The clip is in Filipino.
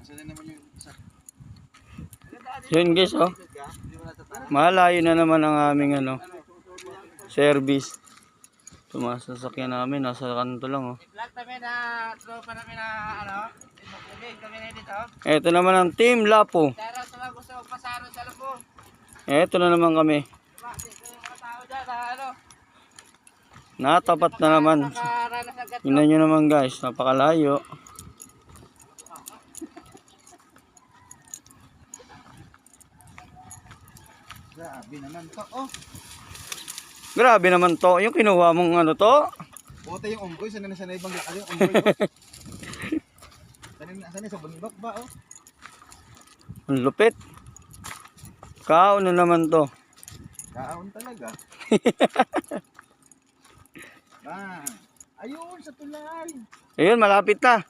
Saan naman yung isa? Yun guys, oh. Malayo na naman ang aming ano, service. Tumasasakyan namin, nasa kanto lang, oh. Vlog kami na tropa namin na ano, kami na dito. Ito naman ang Team Lapo. Pero sa mga gusto pasaro sa Lapo. Ito na naman kami. Yung mga tao dyan na ano. Natapat na naman. Nakaranas agad. Tingnan nyo naman guys, napakalayo. Grabe naman to. Oh, Grabe naman to. Yung kinuha mong ano to. bote yung unggoy. Sana na sana ibang lakal yung unggoy. Sana sa bundok ba? Oh. Ang lupit. Kaon na naman to. Kaon talaga. Ah, ayun sa tulay. Ayun, malapit na.